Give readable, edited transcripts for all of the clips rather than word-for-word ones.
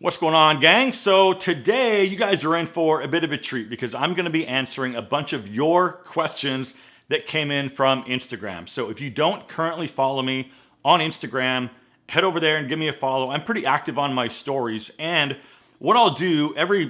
What's going on, gang? So today you guys are in for a bit of a treat because I'm going to be answering a bunch of your questions that came in from Instagram. So if you don't currently follow me on Instagram, head over there and give me a follow. I'm pretty active on my stories, and what I'll do every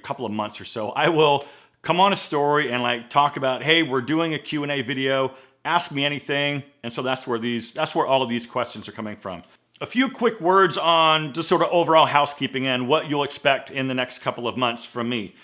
couple of months or so, I will come on a story and like talk about, hey, we're doing a Q&A video, ask me anything. And so that's where all of these questions are coming from. A few quick words on just sort of overall housekeeping and what you'll expect in the next couple of months from me.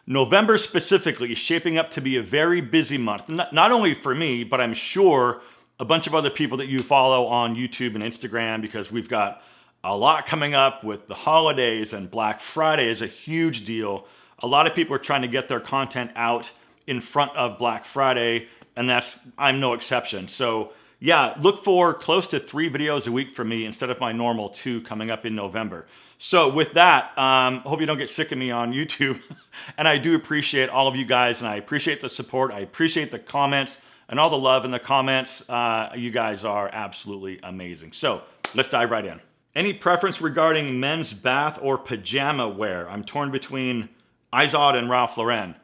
November specifically is shaping up to be a very busy month, not only for me, but I'm sure a bunch of other people that you follow on YouTube and Instagram, because we've got a lot coming up with the holidays, and Black Friday is a huge deal. A lot of people are trying to get their content out in front of Black Friday, and I'm no exception. So yeah, look for close to 3 videos a week from me instead of my normal 2 coming up in November. So with that, hope you don't get sick of me on YouTube. And I do appreciate all of you guys, and I appreciate the support. I appreciate the comments and all the love in the comments. You guys are absolutely amazing. So let's dive right in. Any preference regarding men's bath or pajama wear? I'm torn between Izod and Ralph Lauren.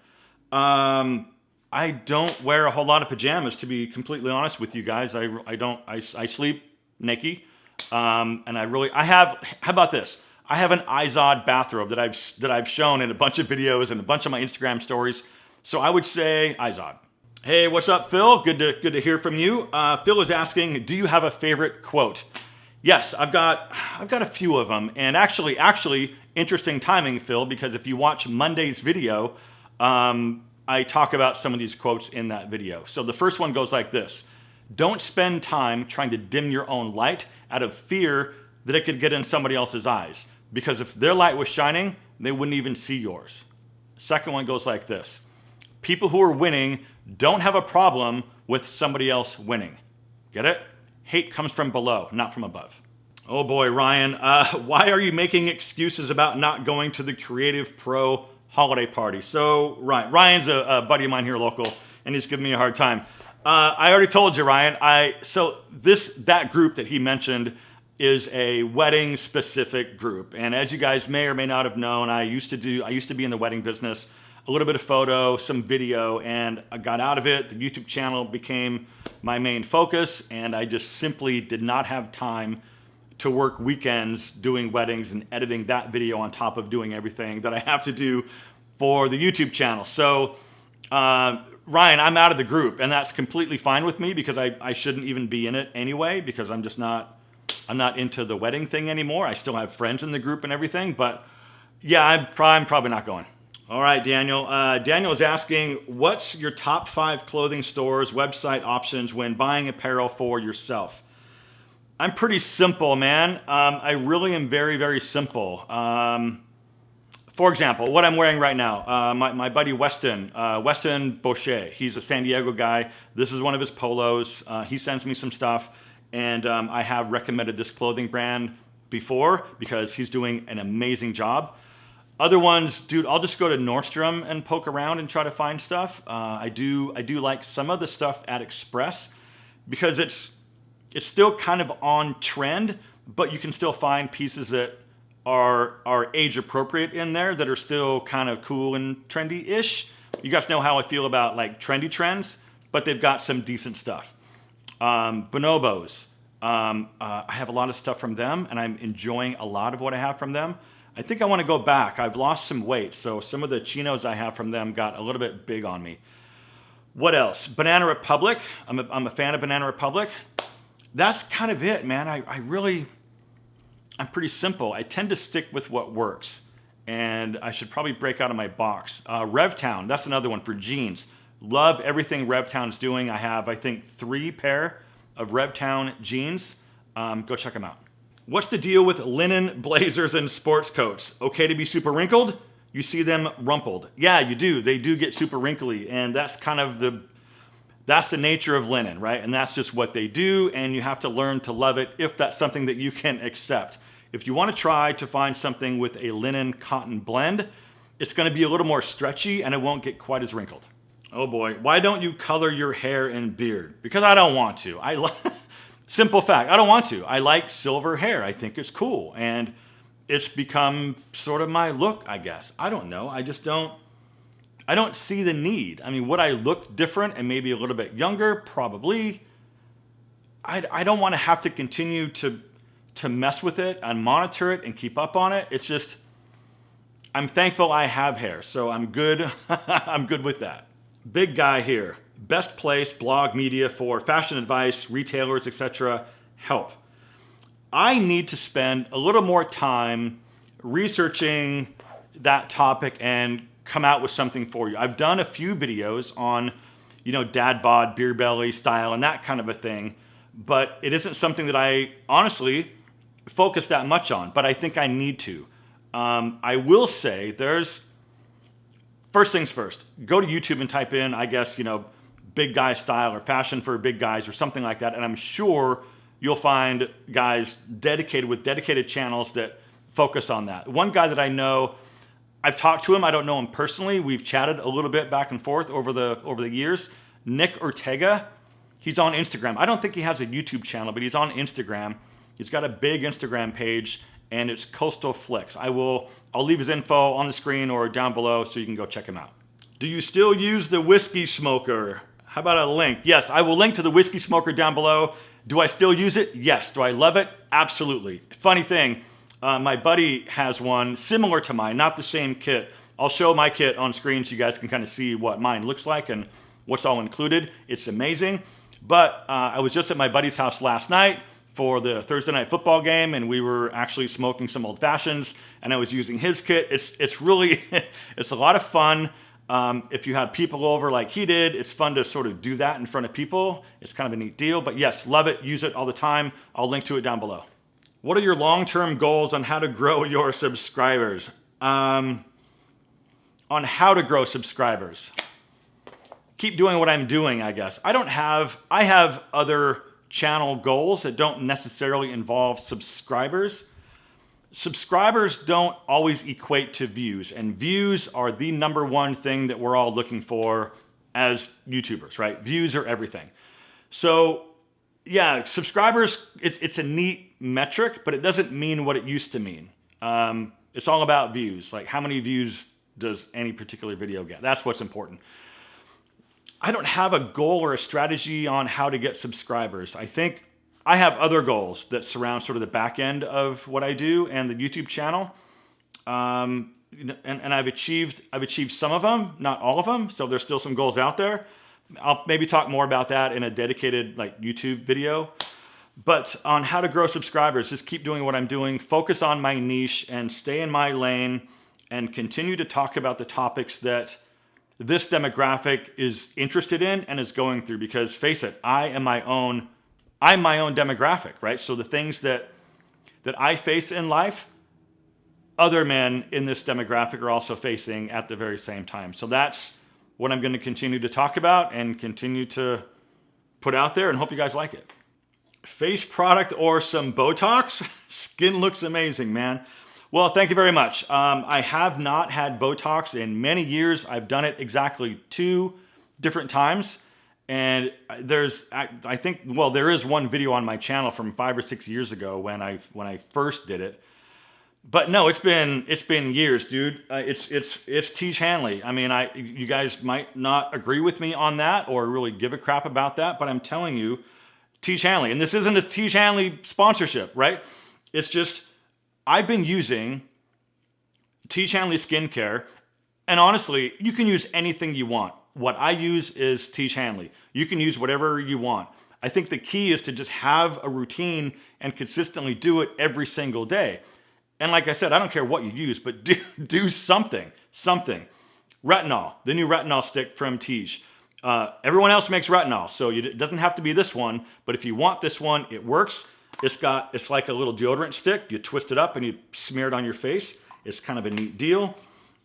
I don't wear a whole lot of pajamas, to be completely honest with you guys. I sleep naked. And how about this? I have an Izod bathrobe that I've shown in a bunch of videos and a bunch of my Instagram stories. So I would say Izod. Hey, what's up, Phil? Good to hear from you. Phil is asking, do you have a favorite quote? Yes, I've got a few of them. And actually, interesting timing, Phil, because if you watch Monday's video, I talk about some of these quotes in that video. So the first one goes like this: don't spend time trying to dim your own light out of fear that it could get in somebody else's eyes, because if their light was shining, they wouldn't even see yours. Second one goes like this: people who are winning don't have a problem with somebody else winning. Get it? Hate comes from below, not from above. Oh boy, Ryan, why are you making excuses about not going to the Creative Pro holiday party? So Ryan's a buddy of mine here local, and he's giving me a hard time. I already told you, Ryan. That group that he mentioned is a wedding specific group, and as you guys may or may not have known, I used to be in the wedding business, a little bit of photo, some video, and I got out of it. The YouTube channel became my main focus, and I just simply did not have time to work weekends doing weddings and editing that video on top of doing everything that I have to do for the YouTube channel. So Ryan, I'm out of the group, and that's completely fine with me, because I shouldn't even be in it anyway, because I'm not into the wedding thing anymore. I still have friends in the group and everything, but yeah, I'm probably not going. All right, Daniel. Daniel is asking, what's your top 5 clothing stores website options when buying apparel for yourself? I'm pretty simple, man. I really am very, very simple. For example, what I'm wearing right now, my buddy Weston Boucher, he's a San Diego guy. This is one of his polos. He sends me some stuff, and I have recommended this clothing brand before because he's doing an amazing job. Other ones, dude, I'll just go to Nordstrom and poke around and try to find stuff. I do like some of the stuff at Express, because it's still kind of on trend, but you can still find pieces that are age appropriate in there that are still kind of cool and trendy-ish. You guys know how I feel about like trendy trends, but they've got some decent stuff. Bonobos, I have a lot of stuff from them, and I'm enjoying a lot of what I have from them. I think I want to go back. I've lost some weight, so some of the chinos I have from them got a little bit big on me. What else? Banana Republic. I'm a fan of Banana Republic. That's kind of it, man. I'm pretty simple. I tend to stick with what works, and I should probably break out of my box. RevTown, that's another one for jeans. Love everything RevTown's doing. I have, I think, 3 pair of RevTown jeans. Go check them out. What's the deal with linen blazers and sports coats? Okay to be super wrinkled? You see them rumpled. Yeah, you do. They do get super wrinkly, and that's kind of that's the nature of linen, right? And that's just what they do, and you have to learn to love it if that's something that you can accept. If you want to try to find something with a linen cotton blend, it's going to be a little more stretchy, and it won't get quite as wrinkled. Oh boy, why don't you color your hair and beard? Because I don't want to. Simple fact, I don't want to. I like silver hair. I think it's cool. And it's become sort of my look, I guess. I don't know. I don't see the need. I mean, would I look different and maybe a little bit younger? Probably. I don't want to have to continue to mess with it and monitor it and keep up on it. It's just, I'm thankful I have hair, so I'm good. I'm good with that. Big guy here. Best place, blog media for fashion advice, retailers, etc. Help. I need to spend a little more time researching that topic and come out with something for you. I've done a few videos on, dad bod, beer belly style and that kind of a thing, but it isn't something that I honestly focus that much on, but I think I need to. I will say first things first, go to YouTube and type in, I guess, big guy style or fashion for big guys or something like that. And I'm sure you'll find guys with dedicated channels that focus on that. One guy that I know, I've talked to him, I don't know him personally. We've chatted a little bit back and forth over the years. Nick Ortega, he's on Instagram. I don't think he has a YouTube channel, but he's on Instagram. He's got a big Instagram page and it's Coastal Flicks. I'll leave his info on the screen or down below so you can go check him out. Do you still use the whiskey smoker? How about a link? Yes, I will link to the whiskey smoker down below. Do I still use it? Yes. Do I love it? Absolutely. Funny thing, my buddy has one similar to mine, not the same kit. I'll show my kit on screen so you guys can kind of see what mine looks like and what's all included. It's amazing. But I was just at my buddy's house last night for the Thursday night football game, and we were actually smoking some old fashions, and I was using his kit. It's really, it's a lot of fun. If you have people over like he did, it's fun to sort of do that in front of people. It's kind of a neat deal, but yes, love it, use it all the time. I'll link to it down below. What are your long-term goals on how to grow your subscribers? On how to grow subscribers. Keep doing what I'm doing, I guess. I have other channel goals that don't necessarily involve subscribers. Subscribers don't always equate to views, and views are the number one thing that we're all looking for as YouTubers, right? Views are everything. So yeah, subscribers, it's a neat metric, but it doesn't mean what it used to mean. It's all about views. Like how many views does any particular video get? That's what's important. I don't have a goal or a strategy on how to get subscribers. I think I have other goals that surround sort of the back end of what I do and the YouTube channel. And I've achieved some of them, not all of them. So there's still some goals out there. I'll maybe talk more about that in a dedicated YouTube video. But on how to grow subscribers, just keep doing what I'm doing, focus on my niche and stay in my lane and continue to talk about the topics that this demographic is interested in and is going through, because face it, I'm my own demographic, right? So the things that I face in life, other men in this demographic are also facing at the very same time. So that's what I'm going to continue to talk about and continue to put out there, and hope you guys like it. Face product or some Botox? Skin looks amazing, man. Well, thank you very much. I have not had Botox in many years. I've done it exactly 2 different times. And there is one video on my channel from 5 or 6 years ago when I first did it. But no, it's been years, dude. It's Tiege Hanley. I mean, you guys might not agree with me on that or really give a crap about that, but I'm telling you, Tiege Hanley, and this isn't a Tiege Hanley sponsorship, right? It's just, I've been using Tiege Hanley skincare, and honestly, you can use anything you want. What I use is Tiege Hanley. You can use whatever you want. I think the key is to just have a routine and consistently do it every single day. And like I said, I don't care what you use, but do something. Retinol, the new retinol stick from Tiege. Everyone else makes retinol, so it doesn't have to be this one, but if you want this one, it works. It's like a little deodorant stick. You twist it up and you smear it on your face. It's kind of a neat deal.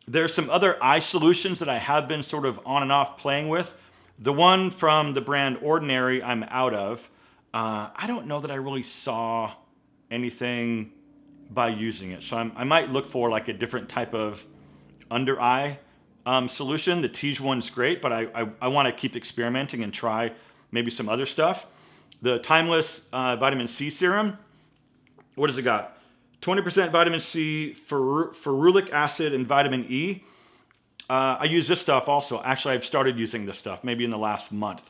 There's some other eye solutions that I have been sort of on and off playing with. The one from the brand Ordinary, I'm out of. I don't know that I really saw anything by using it. So I might look for like a different type of under eye solution. The Tiege one's great, but I want to keep experimenting and try maybe some other stuff. The Timeless Vitamin C Serum, what has it got? 20% vitamin C, ferulic acid, and vitamin E. I use this stuff also. Actually, I've started using this stuff maybe in the last month.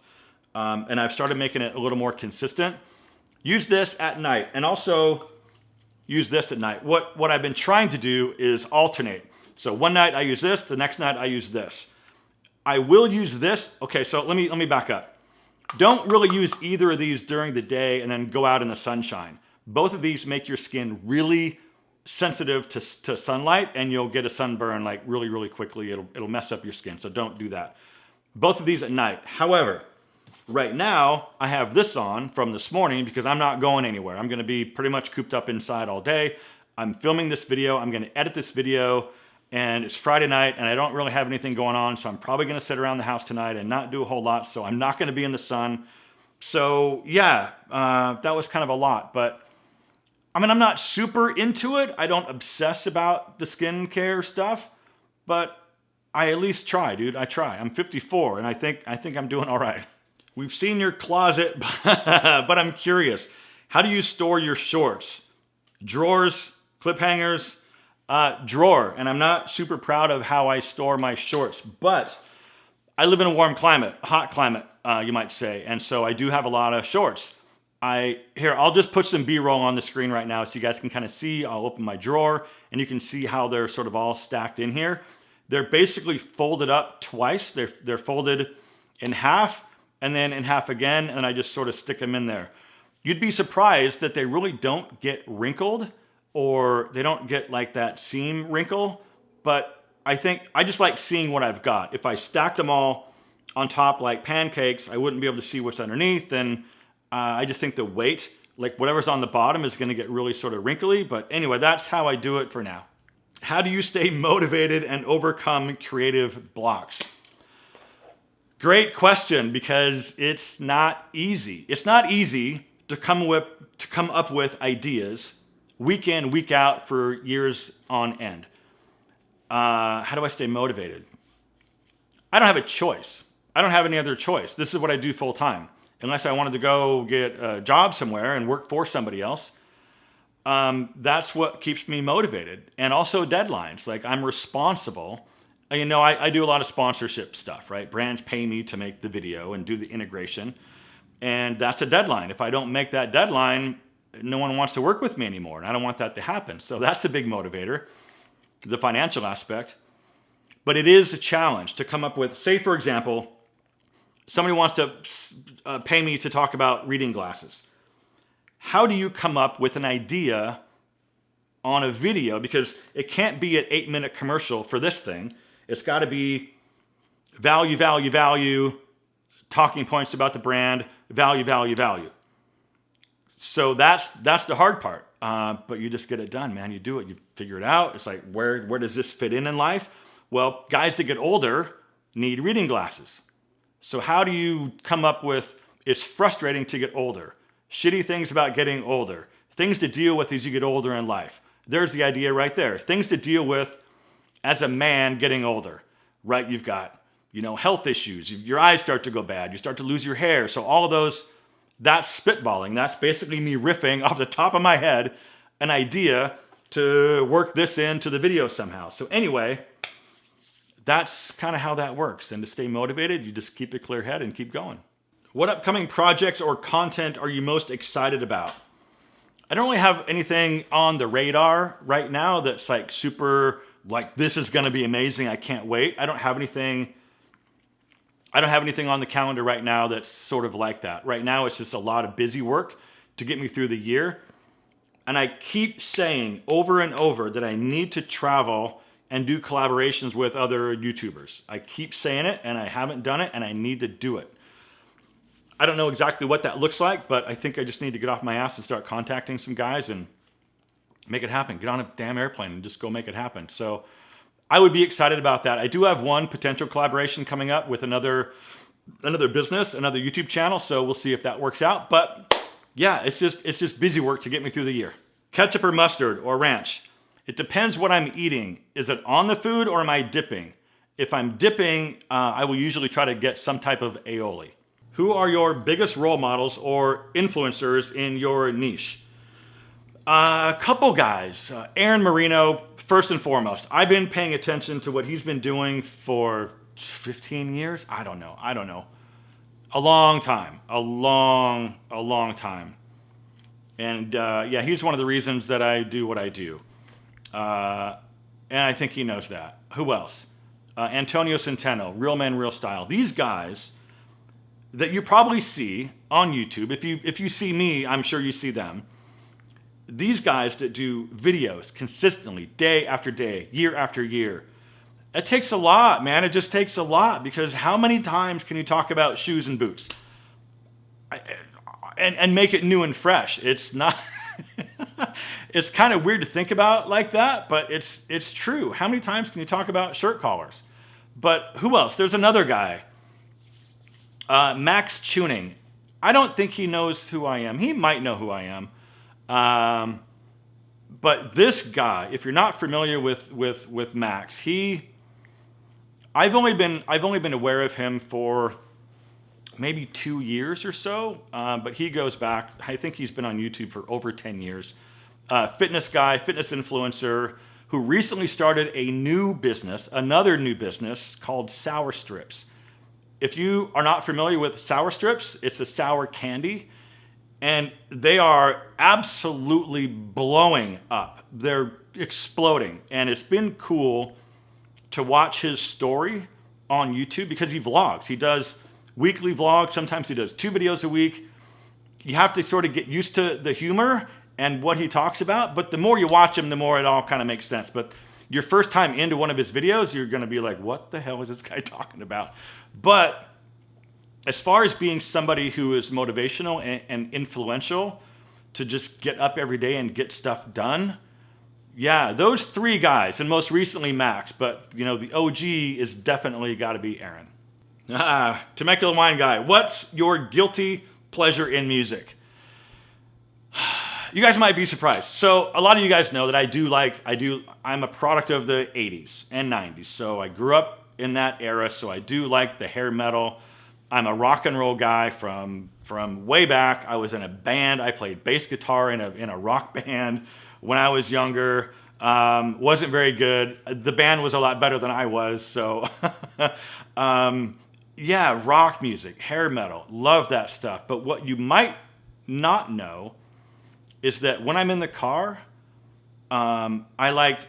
And I've started making it a little more consistent. Use this at night and also use this at night. What I've been trying to do is alternate. So one night I use this, the next night I use this. I will use this. Okay, so let me back up. Don't really use either of these during the day and then go out in the sunshine. Both of these make your skin really sensitive to sunlight, and you'll get a sunburn like really, really quickly. It'll mess up your skin, so don't do that. Both of these at night. However, right now I have this on from this morning because I'm not going anywhere. I'm gonna be pretty much cooped up inside all day. I'm filming this video, I'm gonna edit this video, and it's Friday night and I don't really have anything going on, so I'm probably gonna sit around the house tonight and not do a whole lot, so I'm not gonna be in the sun. So yeah, that was kind of a lot, but I mean, I'm not super into it. I don't obsess about the skincare stuff, but I at least try, dude. I try. I'm 54 and I think I'm doing all right. We've seen your closet, but I'm curious. How do you store your shorts? Drawers, clip hangers, drawer. And I'm not super proud of how I store my shorts, but I live in a warm climate, a hot climate, you might say. And so I do have a lot of shorts. I'll just put some B-roll on the screen right now so you guys can kind of see. I'll open my drawer and you can see how they're sort of all stacked in here. They're basically folded up twice. They're folded in half and then in half again, and I just sort of stick them in there. You'd be surprised that they really don't get wrinkled, or they don't get like that seam wrinkle, but I think I just like seeing what I've got. If I stacked them all on top like pancakes, I wouldn't be able to see what's underneath, and I just think the weight, like whatever's on the bottom, is gonna get really sort of wrinkly. But anyway, that's how I do it for now. How do you stay motivated and overcome creative blocks? Great question, because it's not easy. It's not easy to come up with ideas week in, week out for years on end. How do I stay motivated? I don't have a choice. I don't have any other choice. This is what I do full time. Unless I wanted to go get a job somewhere and work for somebody else, that's what keeps me motivated. And also deadlines. Like, I'm responsible. You know, I do a lot of sponsorship stuff, right? Brands pay me to make the video and do the integration. And that's a deadline. If I don't make that deadline, no one wants to work with me anymore. And I don't want that to happen. So that's a big motivator, the financial aspect. But it is a challenge to come up with, say, for example, somebody wants to pay me to talk about reading glasses. How do you come up with an idea on a video? Because it can't be an 8-minute commercial for this thing. It's got to be value, value, value, talking points about the brand, value, value, value. So that's the hard part. But you just get it done, man. You do it. You figure it out. It's like, where does this fit in life? Well, guys that get older need reading glasses. So how do you come up with, it's frustrating to get older. Shitty things about getting older. Things to deal with as you get older in life. There's the idea right there. Things to deal with as a man getting older, right? You've got, health issues. Your eyes start to go bad. You start to lose your hair. So all of those, that's spitballing. That's basically me riffing off the top of my head an idea to work this into the video somehow. So anyway, that's kind of how that works. And to stay motivated, you just keep a clear head and keep going. What upcoming projects or content are you most excited about? I don't really have anything on the radar right now that's like super, like, this is going to be amazing, I can't wait. I don't have anything on the calendar right now that's sort of like that. Right now, it's just a lot of busy work to get me through the year. And I keep saying over and over that I need to travel and do collaborations with other YouTubers. I keep saying it, and I haven't done it, and I need to do it. I don't know exactly what that looks like, but I think I just need to get off my ass and start contacting some guys and make it happen. Get on a damn airplane and just go make it happen. So I would be excited about that. I do have one potential collaboration coming up with another business, another YouTube channel. So we'll see if that works out. But yeah, it's just busy work to get me through the year. Ketchup or mustard or ranch? It depends what I'm eating. Is it on the food or am I dipping? If I'm dipping, I will usually try to get some type of aioli. Who are your biggest role models or influencers in your niche? A couple guys. Aaron Marino, first and foremost. I've been paying attention to what he's been doing for 15 years. I don't know. A long time. A long time. And yeah, he's one of the reasons that I do what I do. And I think he knows that. Who else? Antonio Centeno, Real Men, Real Style. These guys that you probably see on YouTube. If you see me, I'm sure you see them. These guys that do videos consistently, day after day, year after year. It takes a lot, man. It just takes a lot, because how many times can you talk about shoes and boots? And make it new and fresh? It's not... It's kind of weird to think about like that, but it's true. How many times can you talk about shirt collars? But who else? There's another guy, Max Tuning. I don't think he knows who I am. He might know who I am. But this guy, if you're not familiar with Max, I've only been aware of him for maybe 2 years or so, but he goes back. I think he's been on YouTube for over 10 years. Fitness guy, fitness influencer, who recently started another new business called Sour Strips. If you are not familiar with Sour Strips, it's a sour candy, and they are absolutely blowing up. They're exploding, and it's been cool to watch his story on YouTube, because he vlogs. He does weekly vlogs. Sometimes he does 2 videos a week. You have to sort of get used to the humor and what he talks about, but the more you watch him, the more it all kind of makes sense. But your first time into one of his videos, you're going to be like, what the hell is this guy talking about? But as far as being somebody who is motivational and influential to just get up every day and get stuff done, yeah, those 3 guys, and most recently Max, but you know, the OG is definitely got to be Aaron. Temecula Wine Guy, what's your guilty pleasure in music? You guys might be surprised. So a lot of you guys know that I'm a product of the 80s and 90s. So I grew up in that era, so I do like the hair metal. I'm a rock and roll guy from way back. I was in a band. I played bass guitar in a rock band when I was younger. Wasn't very good. The band was a lot better than I was, so yeah, rock music, hair metal, love that stuff. But what you might not know is that when I'm in the car, I like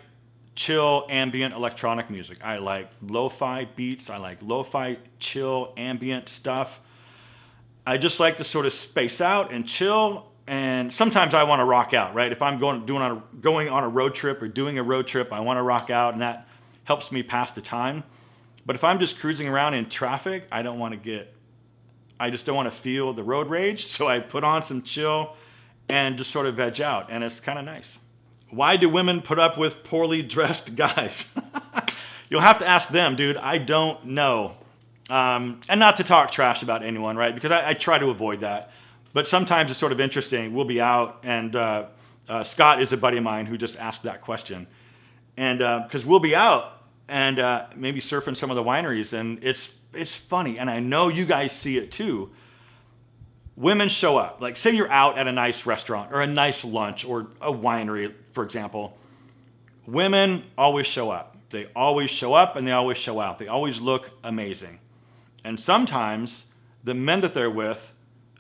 chill ambient electronic music. I like lo-fi beats. I like lo-fi chill ambient stuff. I just like to sort of space out and chill. And sometimes I want to rock out, right? If I'm going on a road trip or doing a road trip, I want to rock out, and that helps me pass the time. But if I'm just cruising around in traffic, I just don't want to feel the road rage. So I put on some chill and just sort of veg out, and it's kind of nice. Why do women put up with poorly dressed guys? You'll have to ask them, dude. I don't know. And not to talk trash about anyone, right? Because I try to avoid that. But sometimes it's sort of interesting. We'll be out, and Scott is a buddy of mine who just asked that question. And because we'll be out and maybe surfing some of the wineries, and it's funny. And I know you guys see it too. Women show up. Like, say you're out at a nice restaurant or a nice lunch or a winery, for example. Women always show up. They always show up and they always show out. They always look amazing. And sometimes the men that they're with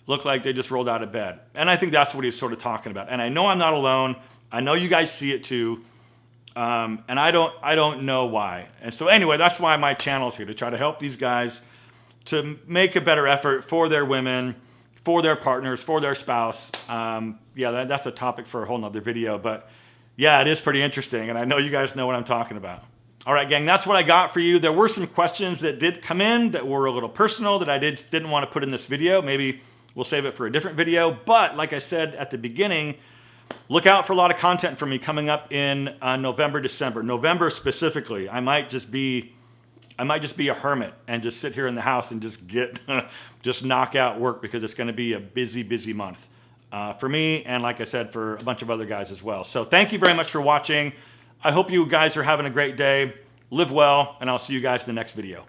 look like they just rolled out of bed. And I think that's what he's sort of talking about. And I know I'm not alone. I know you guys see it too. And I don't know why. And so anyway, that's why my channel is here, to try to help these guys to make a better effort for their women, for their partners, for their spouse. Yeah, that's a topic for a whole nother video, but yeah, it is pretty interesting, and I know you guys know what I'm talking about. All right, gang, that's what I got for you. There were some questions that did come in that were a little personal that I didn't want to put in this video. Maybe we'll save it for a different video, but like I said at the beginning, look out for a lot of content from me coming up in November, December. November specifically, I might just be a hermit and just sit here in the house and just knock out work, because it's going to be a busy, busy month for me, and like I said, for a bunch of other guys as well. So thank you very much for watching. I hope you guys are having a great day. Live well, and I'll see you guys in the next video.